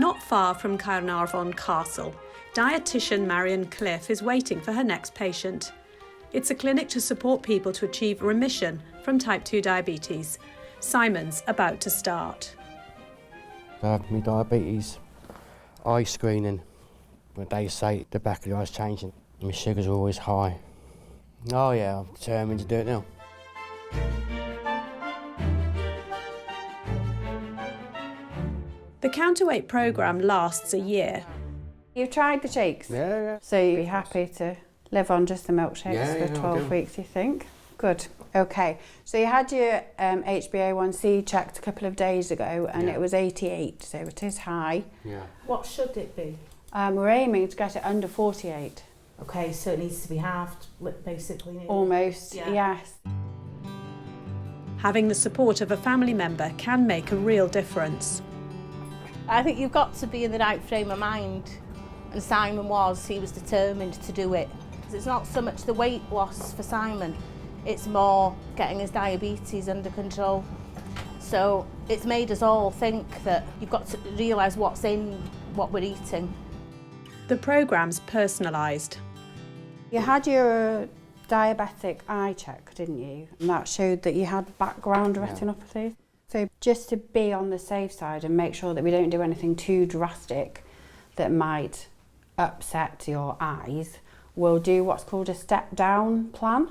Not far from Caernarfon Castle, dietitian Marion Cliff is waiting for her next patient. It's a clinic to support people to achieve remission from type 2 diabetes. Simon's about to start. I have my diabetes, eye screening, when they say the back of the eye's changing. My sugars are always high. Oh yeah, I'm determined to do it now. The counterweight programme lasts a year. You've tried the shakes? Yeah. So you'd be happy to live on just the milkshakes for 12 weeks, you think? Good. Okay. So you had your HbA1c checked a couple of days ago and it was 88, so it is high. Yeah. What should it be? We're aiming to get it under 48. Okay, so it needs to be halved, basically. Almost, yes. Having the support of a family member can make a real difference. I think you've got to be in the right frame of mind, and Simon was. He was determined to do it. It's not so much the weight loss for Simon, it's more getting his diabetes under control. So it's made us all think that you've got to realise what's in what we're eating. The programme's personalised. You had your diabetic eye check, didn't you? And that showed that you had background retinopathy. So just to be on the safe side and make sure that we don't do anything too drastic that might upset your eyes, we'll do what's called a step-down plan.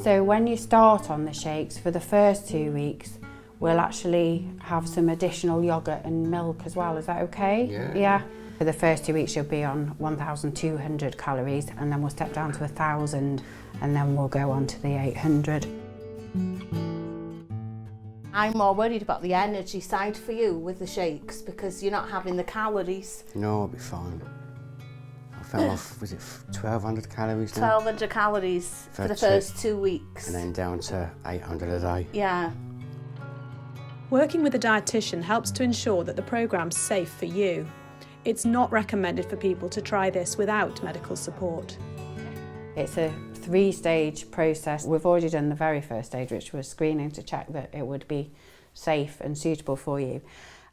So when you start on the shakes, for the first 2 weeks, we'll actually have some additional yoghurt and milk as well. Is that okay? Yeah. For the first 2 weeks, you'll be on 1,200 calories, and then we'll step down to 1,000, and then we'll go on to the 800. I'm more worried about the energy side for you with the shakes because you're not having the calories. No, I'll be fine. I fell off, was it 1,200 calories now? 1,200 calories for the first 2 weeks. And then down to 800 a day. Yeah. Working with a dietitian helps to ensure that the programme's safe for you. It's not recommended for people to try this without medical support. It's a 3-stage process. We've already done the very first stage, which was screening to check that it would be safe and suitable for you.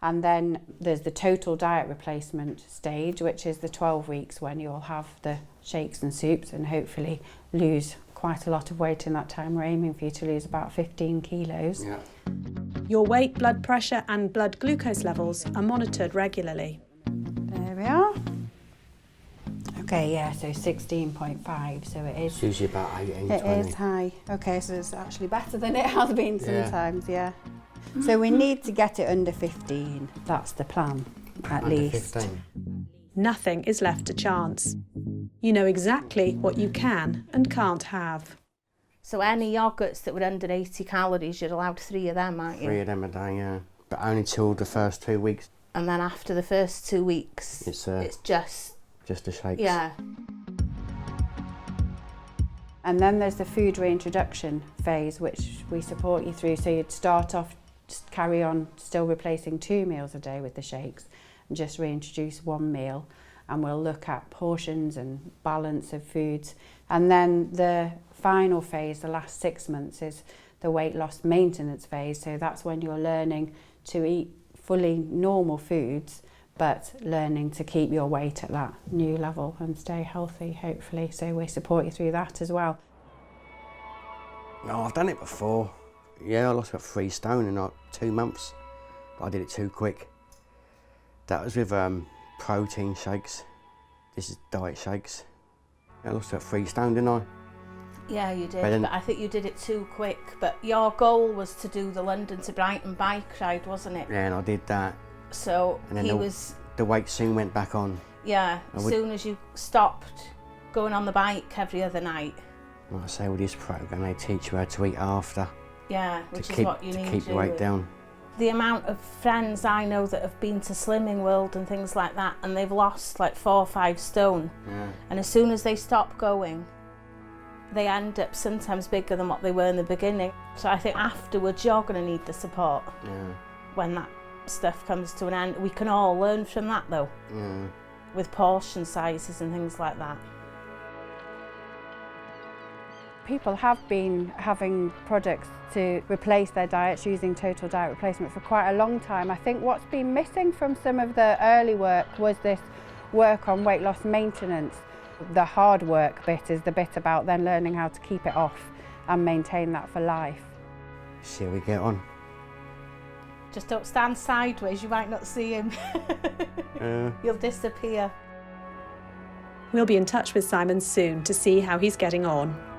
And then there's the total diet replacement stage, which is the 12 weeks when you'll have the shakes and soups and hopefully lose quite a lot of weight in that time. We're aiming for you to lose about 15 kilos. Yeah. Your weight, blood pressure and blood glucose levels are monitored regularly. There we are. Okay, yeah, so 16.5, so it is. It's usually about 18, 20. It is high. Okay, so it's actually better than it has been sometimes, yeah. So we need to get it under 15. That's the plan, at Under least. 15. Nothing is left to chance. You know exactly what you can and can't have. So any yoghurts that were under 80 calories, you're allowed 3 of them, aren't you? 3 of them a day, yeah. But only till the first 2 weeks. And then after the first 2 weeks, it's just the shakes. Yeah. And then there's the food reintroduction phase, which we support you through. So you'd start off, just carry on still replacing 2 meals a day with the shakes and just reintroduce 1 meal. And we'll look at portions and balance of foods. And then the final phase, the last 6 months, is the weight loss maintenance phase. So that's when you're learning to eat fully normal foods, but learning to keep your weight at that new level and stay healthy, hopefully. So we support you through that as well. No, I've done it before. Yeah, I lost about 3 stone in like 2 months, but I did it too quick. That was with protein shakes. This is diet shakes. I lost about 3 stone, didn't I? Yeah, you did, but I think you did it too quick. But your goal was to do the London to Brighton bike ride, wasn't it? Yeah, and I did that. So and then the weight soon went back on. Yeah, as soon as you stopped going on the bike every other night. Like I say, with this programme, they teach you how to eat after. Yeah, which is what you need to keep your weight down. The amount of friends I know that have been to Slimming World and things like that, and they've lost like 4 or 5 stone. Yeah. And as soon as they stop going, they end up sometimes bigger than what they were in the beginning. So I think afterwards you're going to need the support when that stuff comes to an end. We can all learn from that though, with portion sizes and things like that. People have been having products to replace their diets using total diet replacement for quite a long time. I think what's been missing from some of the early work was this work on weight loss maintenance. The hard work bit is the bit about then learning how to keep it off and maintain that for life. See how we get on. Just don't stand sideways, you might not see him. You'll disappear. We'll be in touch with Simon soon to see how he's getting on.